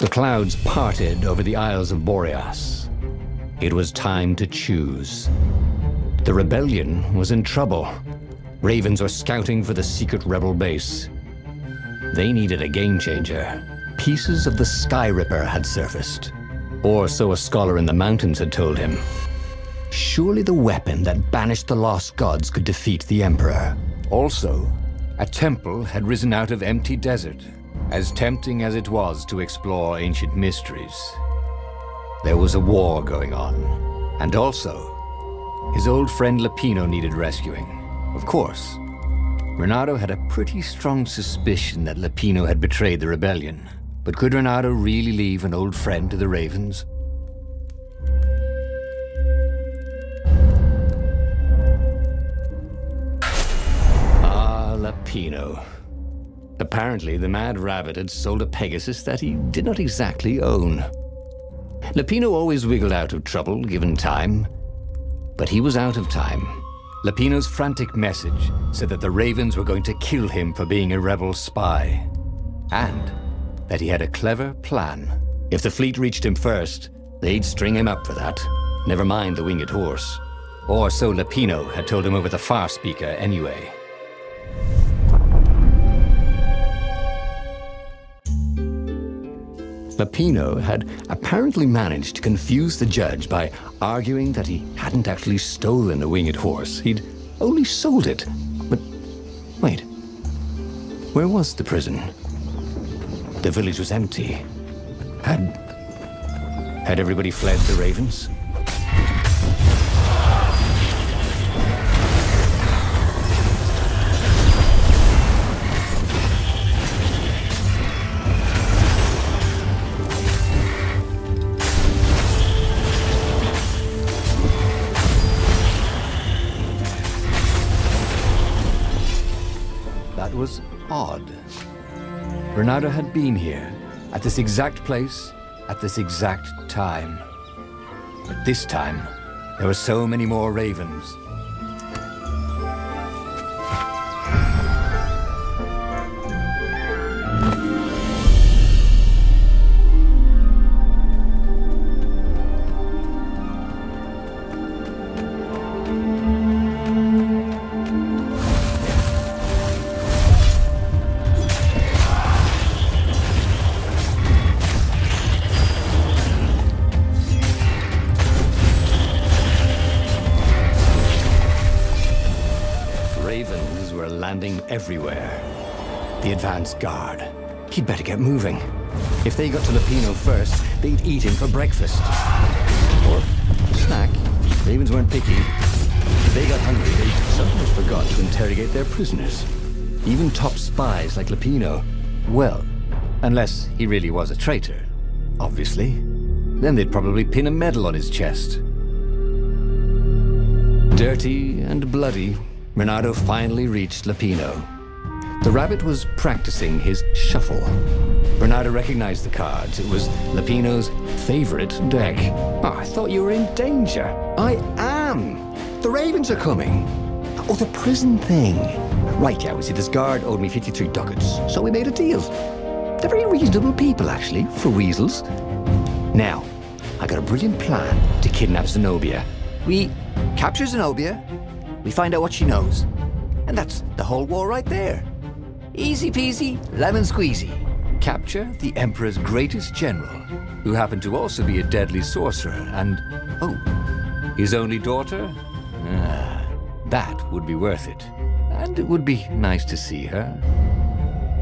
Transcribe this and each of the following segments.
The clouds parted over the Isles of Boreas. It was time to choose. The rebellion was in trouble. Ravens were scouting for the secret rebel base. They needed a game changer. Pieces of the Sky Ripper had surfaced. Or so a scholar in the mountains had told him. Surely the weapon that banished the lost gods could defeat the Emperor. Also, a temple had risen out of empty desert, as tempting as it was to explore ancient mysteries. There was a war going on, and also, his old friend Lapino needed rescuing. Of course, Renato had a pretty strong suspicion that Lapino had betrayed the rebellion. But could Renato really leave an old friend to the Ravens? Ah, Lapino. Apparently, the Mad Rabbit had sold a Pegasus that he did not exactly own. Lapino always wiggled out of trouble, given time. But he was out of time. Lapino's frantic message said that the Ravens were going to kill him for being a rebel spy. And that he had a clever plan. If the fleet reached him first, they'd string him up for that. Never mind the winged horse. Or so Lapino had told him over the far speaker anyway. Lapino had apparently managed to confuse the judge by arguing that he hadn't actually stolen a winged horse. He'd only sold it. But wait, where was the prison? The village was empty. Had everybody fled the Ravens? That was odd. Renato had been here, at this exact place, at this exact time. But this time, there were so many more Ravens. Ravens were landing everywhere. The advance guard. He'd better get moving. If they got to Lapino first, they'd eat him for breakfast. Or snack. Ravens weren't picky. If they got hungry, they sometimes forgot to interrogate their prisoners. Even top spies like Lapino. Well, unless he really was a traitor, obviously. Then they'd probably pin a medal on his chest. Dirty and bloody, Renato finally reached Lapino. The rabbit was practicing his shuffle. Renato recognized the cards. It was Lapino's favorite deck. Oh, I thought you were in danger. I am. The Ravens are coming. Oh, the prison thing. Right, yeah, we see this guard owed me 53 ducats, so we made a deal. They're very reasonable people, actually, for weasels. Now, I got a brilliant plan to kidnap Zenobia. We capture Zenobia, we find out what she knows, and that's the whole war right there. Easy peasy, lemon squeezy. Capture the Emperor's greatest general, who happened to also be a deadly sorcerer, and, oh, his only daughter? That would be worth it. And it would be nice to see her.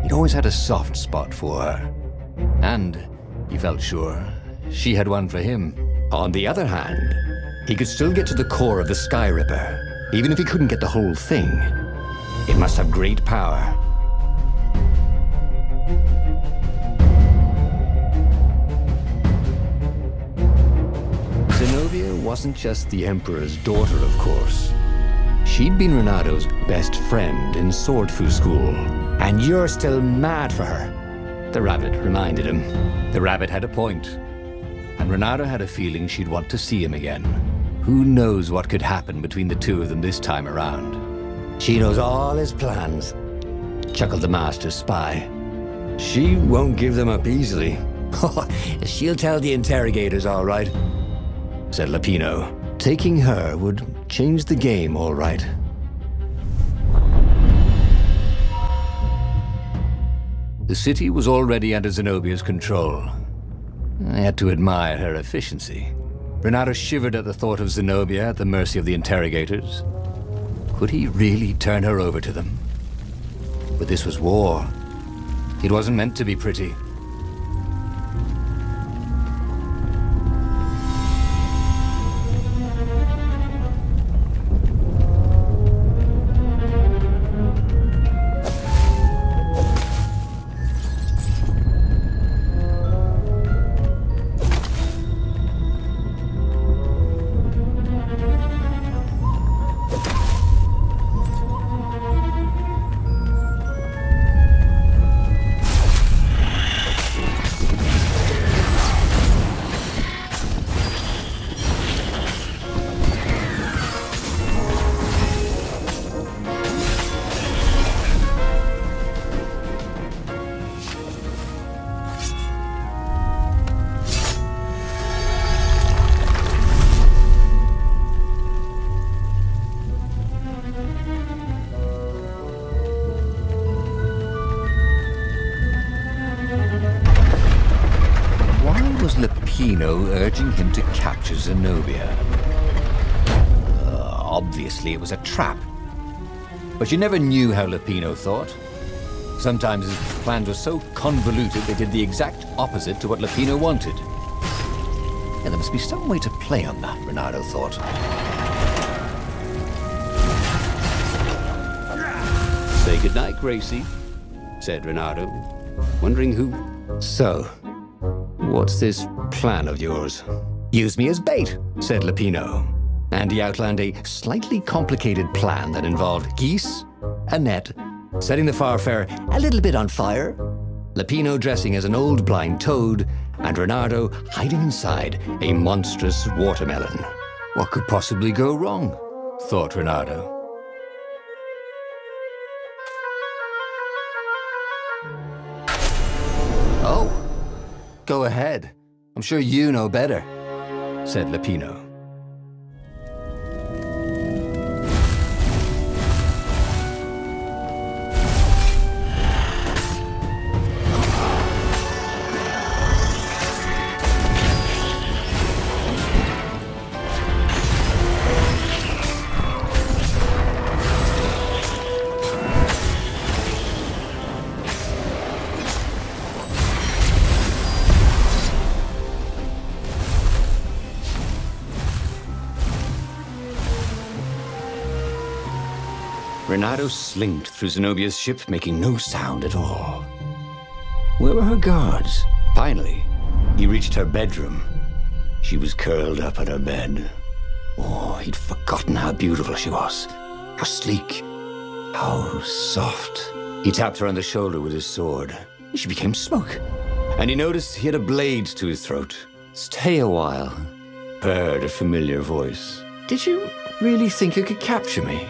He'd always had a soft spot for her. And he felt sure she had one for him. On the other hand, he could still get to the core of the Sky Ripper, even if he couldn't get the whole thing. It must have great power. Zenobia wasn't just the Emperor's daughter, of course. She'd been Renato's best friend in Sword Fu school. And you're still mad for her, the rabbit reminded him. The rabbit had a point, and Renato had a feeling she'd want to see him again. Who knows what could happen between the two of them this time around? She knows all his plans, chuckled the master spy. She won't give them up easily. Oh, she'll tell the interrogators, all right, said Lapino. Taking her would change the game, all right. The city was already under Zenobia's control. I had to admire her efficiency. Renato shivered at the thought of Zenobia at the mercy of the interrogators. Could he really turn her over to them? But this was war. It wasn't meant to be pretty. Urging him to capture Zenobia. Obviously, it was a trap. But you never knew how Lapino thought. Sometimes his plans were so convoluted they did the exact opposite to what Lapino wanted. And there must be some way to play on that, Renato thought. Say goodnight, Gracie, said Renato, wondering who... So, what's this plan of yours? Use me as bait, said Lapino. And he outlined a slightly complicated plan that involved geese, a net, setting the Farfarer a little bit on fire, Lapino dressing as an old blind toad, and Renato hiding inside a monstrous watermelon. What could possibly go wrong? Thought Renato. Oh, go ahead. I'm sure you know better, said Lapino. Renato slinked through Zenobia's ship, making no sound at all. Where were her guards? Finally, he reached her bedroom. She was curled up on her bed. Oh, he'd forgotten how beautiful she was. How sleek. How soft. He tapped her on the shoulder with his sword. She became smoke. And he noticed he had a blade to his throat. Stay a while, heard a familiar voice. Did you really think you could capture me?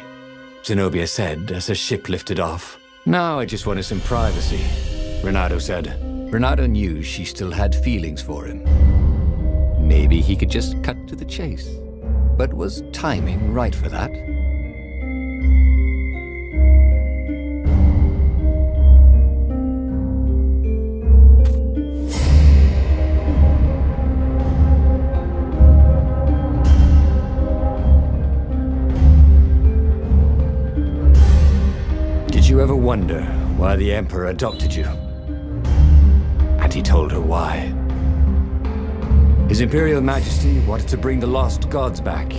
Zenobia said as her ship lifted off. Now I just wanted some privacy, Renato said. Renato knew she still had feelings for him. Maybe he could just cut to the chase. But was timing right for that? Did you ever wonder why the Emperor adopted you? And he told her why. His Imperial Majesty wanted to bring the lost gods back.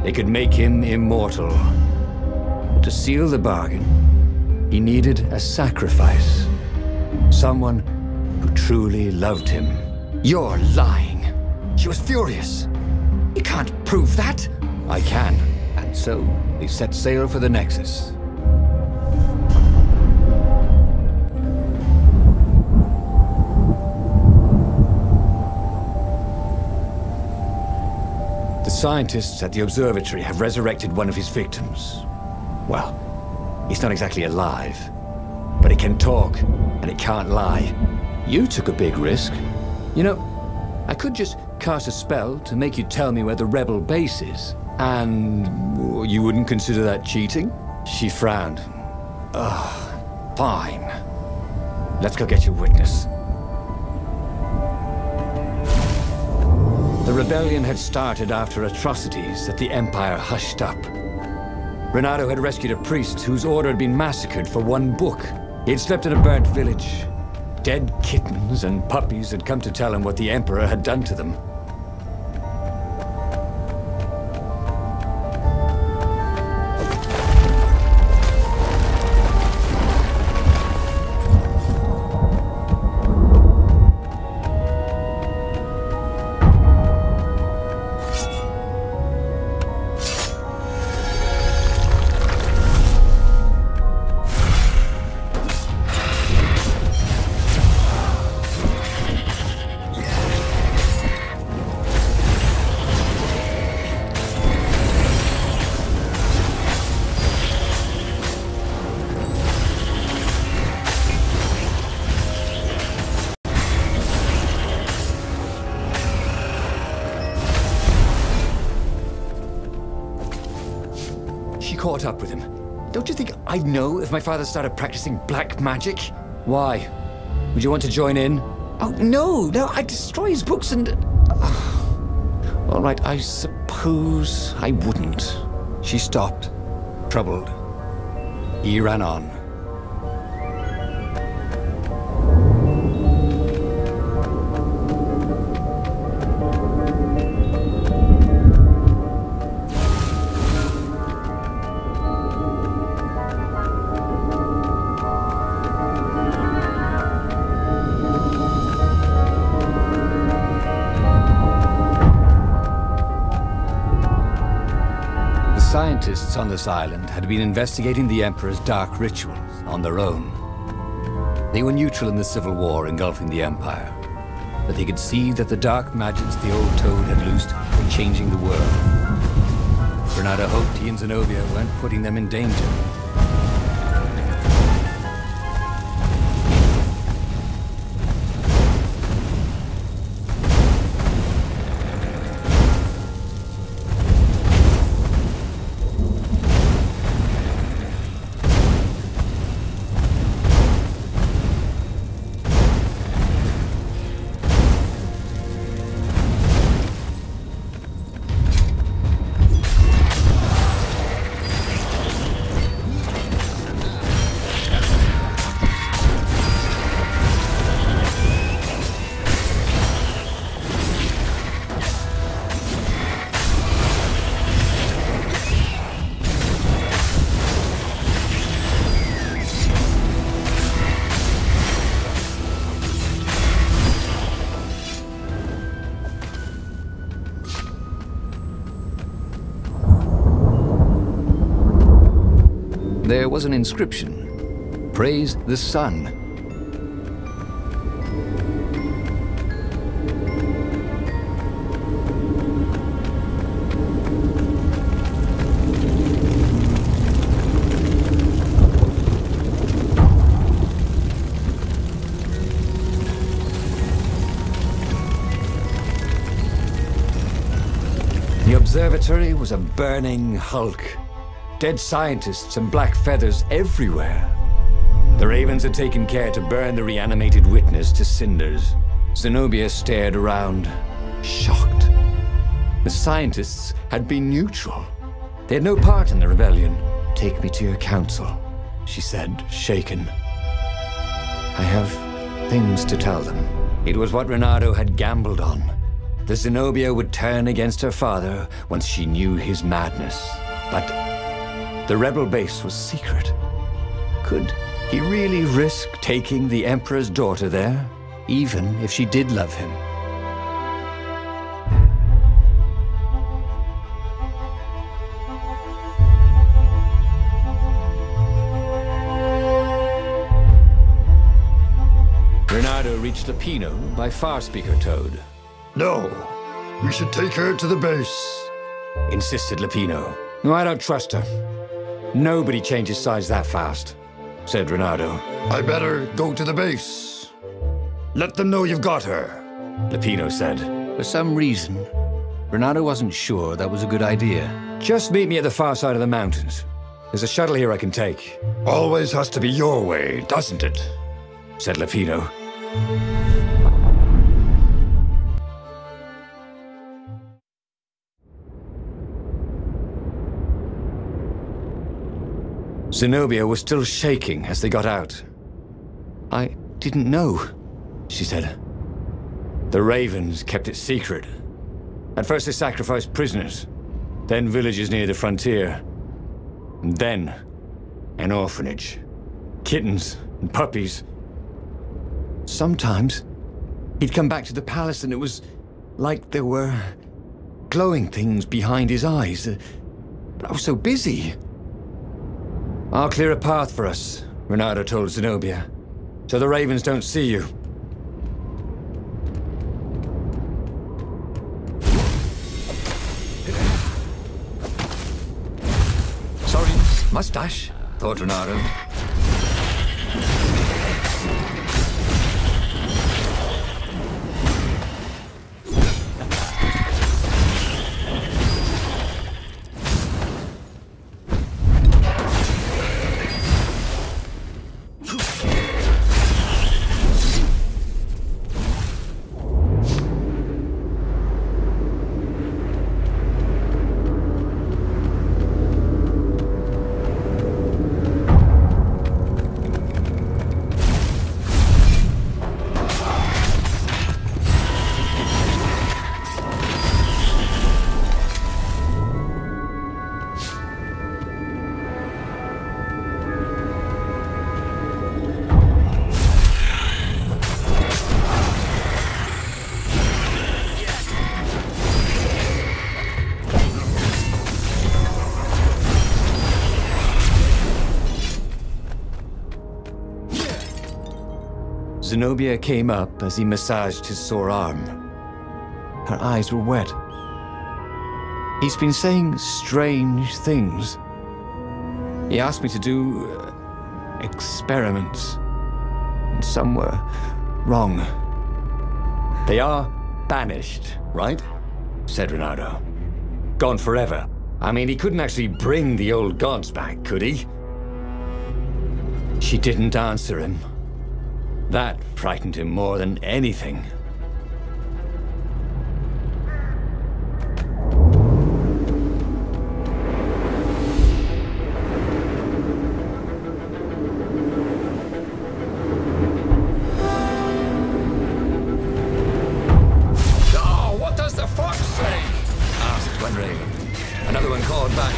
They could make him immortal. But to seal the bargain, he needed a sacrifice. Someone who truly loved him. You're lying. She was furious. You can't prove that. I can. And so, they set sail for the Nexus. The scientists at the observatory have resurrected one of his victims. Well, he's not exactly alive, but it can talk, and it can't lie. You took a big risk, You know, I could just cast a spell to make you tell me where the rebel base is. And you wouldn't consider that cheating? She frowned. Ugh, fine. Let's go get your witness. The rebellion had started after atrocities that the Empire hushed up. Renato had rescued a priest whose order had been massacred for one book. He had slept in a burnt village. Dead kittens and puppies had come to tell him what the Emperor had done to them. Caught up with him. Don't you think I'd know if my father started practicing black magic? Why? Would you want to join in? Oh, no, I'd destroy his books and... All right, I suppose I wouldn't. She stopped, troubled. He ran on. Scientists on this island had been investigating the Emperor's dark rituals on their own. They were neutral in the civil war engulfing the Empire, but they could see that the dark magics the old toad had loosed were changing the world. Renato hoped he and Zenobia weren't putting them in danger. There was an inscription. Praise the sun. The observatory was a burning hulk. Dead scientists and black feathers everywhere. The ravens had taken care to burn the reanimated witness to cinders. Zenobia stared around, shocked. The scientists had been neutral. They had no part in the rebellion. "Take me to your council," she said, shaken. "I have things to tell them." It was what Renato had gambled on. The Zenobia would turn against her father once she knew his madness. But the rebel base was secret. Could he really risk taking the Emperor's daughter there, even if she did love him? Renato reached Lupino by Farspeaker Toad. No, we should take her to the base, insisted Lupino. "No, I don't trust her. Nobody changes sides that fast," said Renato. I better go to the base. Let them know you've got her. Lupino said. For some reason, Bernardo wasn't sure that was a good idea. Just meet me at the far side of the mountains. There's a shuttle here I can take. Always has to be your way, doesn't it? Said Lupino. Zenobia was still shaking as they got out. I didn't know, she said. The Ravens kept it secret. At first they sacrificed prisoners, then villages near the frontier, and then an orphanage. Kittens and puppies. Sometimes he'd come back to the palace and it was like there were glowing things behind his eyes. But I was so busy. I'll clear a path for us, Bernardo told Zenobia, so the Ravens don't see you. Sorry, mustache, thought Bernardo. Zenobia came up as he massaged his sore arm. Her eyes were wet. He's been saying strange things. He asked me to do experiments, and some were wrong. They are banished, right? Said Bernardo. Gone forever. I mean, he couldn't actually bring the old gods back, could he? She didn't answer him. That frightened him more than anything. Oh, what does the fox say? Asked one raven. Another one called back.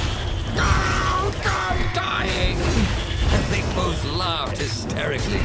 Oh, I'm dying! And they both laughed hysterically.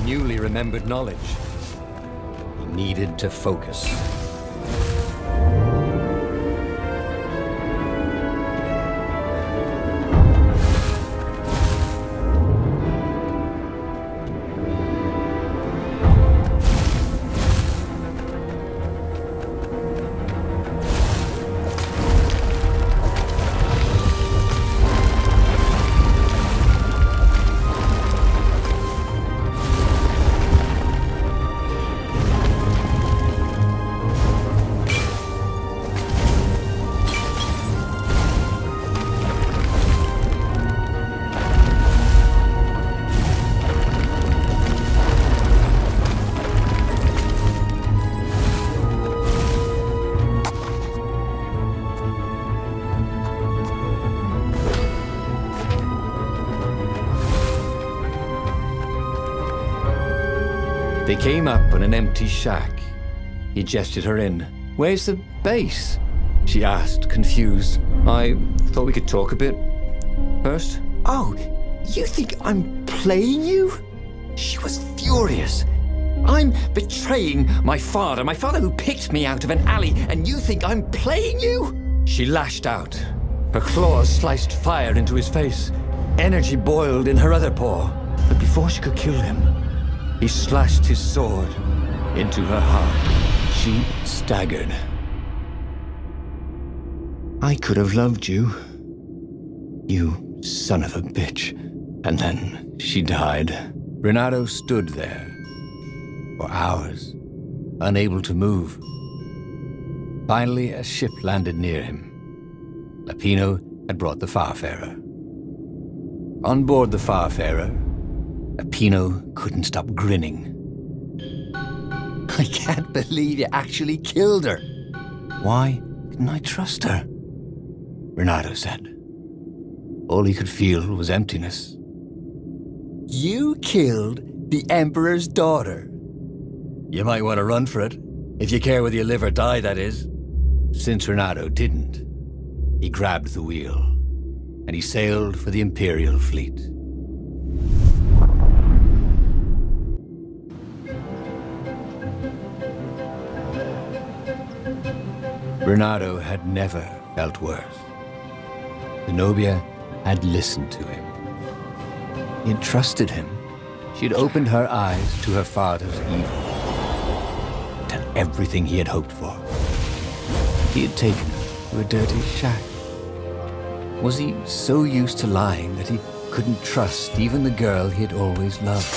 Newly remembered knowledge. He needed to focus. They came up on an empty shack. He gestured her in. Where's the base? She asked, confused. I thought we could talk a bit first. Oh, you think I'm playing you? She was furious. I'm betraying my father who picked me out of an alley, and you think I'm playing you? She lashed out. Her claws sliced fire into his face. Energy boiled in her other paw. But before she could kill him, he slashed his sword into her heart. She staggered. I could have loved you. You son of a bitch. And then she died. Renato stood there for hours, unable to move. Finally, a ship landed near him. Lapino had brought the Farfarer. On board the Farfarer, Lapino couldn't stop grinning. I can't believe you actually killed her. Why didn't I trust her? Renato said. All he could feel was emptiness. You killed the Emperor's daughter. You might want to run for it, if you care whether you live or die, that is. Since Renato didn't, he grabbed the wheel, and he sailed for the Imperial fleet. Renato had never felt worse. Zenobia had listened to him. He had trusted him. She had opened her eyes to her father's evil. And everything he had hoped for. He had taken her to a dirty shack. Was he so used to lying that he couldn't trust even the girl he had always loved?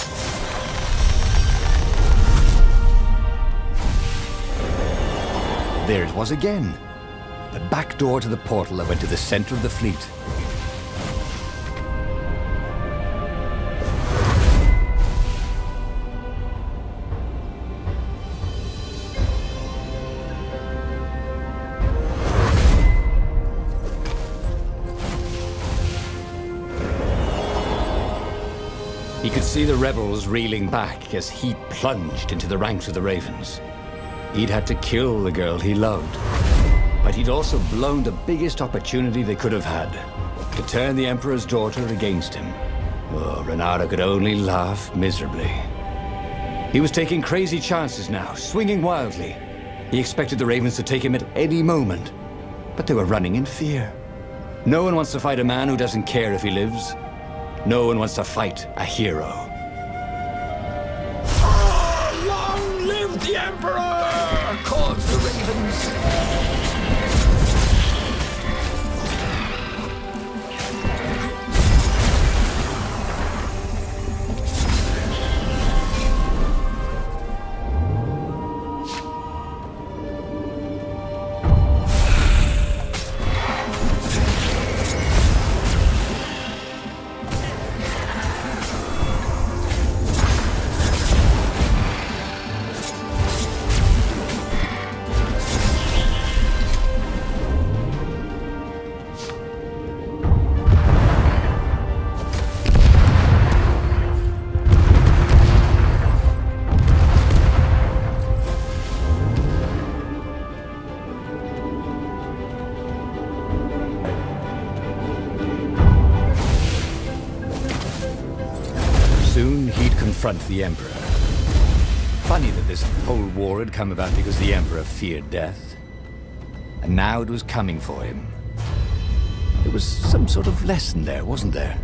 There it was again. The back door to the portal that went to the center of the fleet. He could see the rebels reeling back as he plunged into the ranks of the Ravens. He'd had to kill the girl he loved, but he'd also blown the biggest opportunity they could have had, to turn the Emperor's daughter against him. Oh, Renato could only laugh miserably. He was taking crazy chances now, swinging wildly. He expected the Ravens to take him at any moment, but they were running in fear. No one wants to fight a man who doesn't care if he lives. No one wants to fight a hero. Oh, long live the Emperor! Called the Ravens. Soon he'd confront the Emperor. Funny that this whole war had come about because the Emperor feared death. And now it was coming for him. There was some sort of lesson there, wasn't there?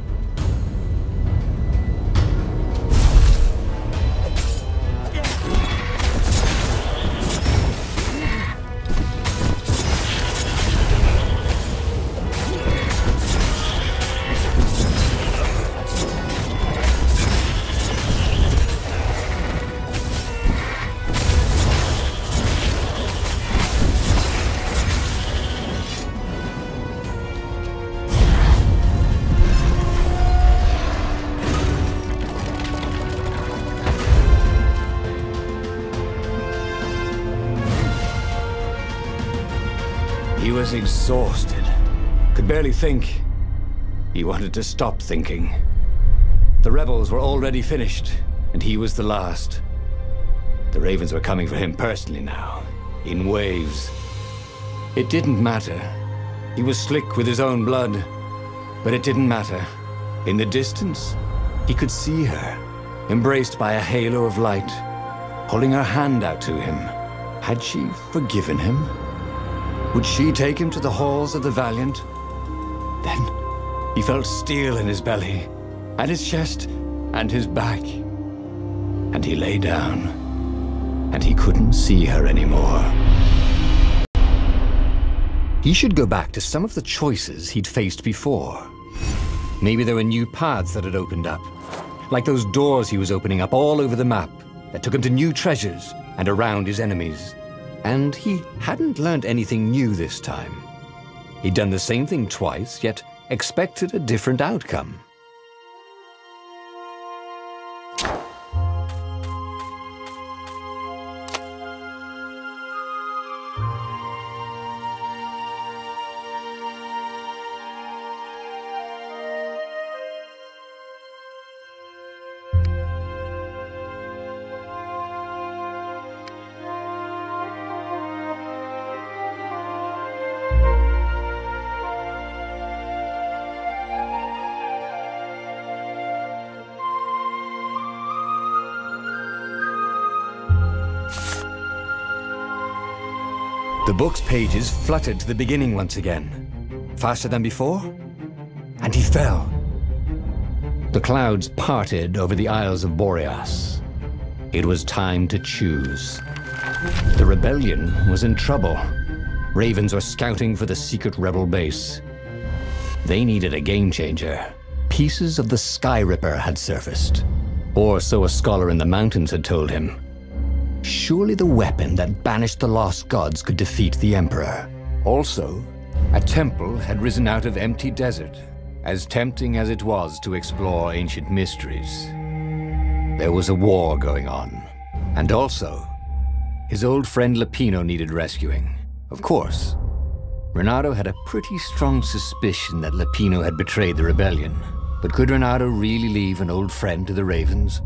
He was exhausted, could barely think. He wanted to stop thinking. The rebels were already finished, and he was the last. The Ravens were coming for him personally now, in waves. It didn't matter. He was slick with his own blood, but it didn't matter. In the distance, he could see her, embraced by a halo of light. holding her hand out to him. Had she forgiven him? Would she take him to the halls of the Valiant? Then he felt steel in his belly, and his chest, and his back. And he lay down, and he couldn't see her anymore. He should go back to some of the choices he'd faced before. Maybe there were new paths that had opened up, like those doors he was opening up all over the map that took him to new treasures and around his enemies. And he hadn't learned anything new this time. He'd done the same thing twice, yet expected a different outcome. The book's pages fluttered to the beginning once again, faster than before, and he fell. The clouds parted over the Isles of Boreas. It was time to choose. The rebellion was in trouble. Ravens were scouting for the secret rebel base. They needed a game changer. Pieces of the Sky Ripper had surfaced, or so a scholar in the mountains had told him. Surely the weapon that banished the lost gods could defeat the Emperor. Also, a temple had risen out of empty desert, as tempting as it was to explore ancient mysteries. There was a war going on, and also, his old friend Lupino needed rescuing. Of course, Renato had a pretty strong suspicion that Lupino had betrayed the rebellion, but could Renato really leave an old friend to the Ravens?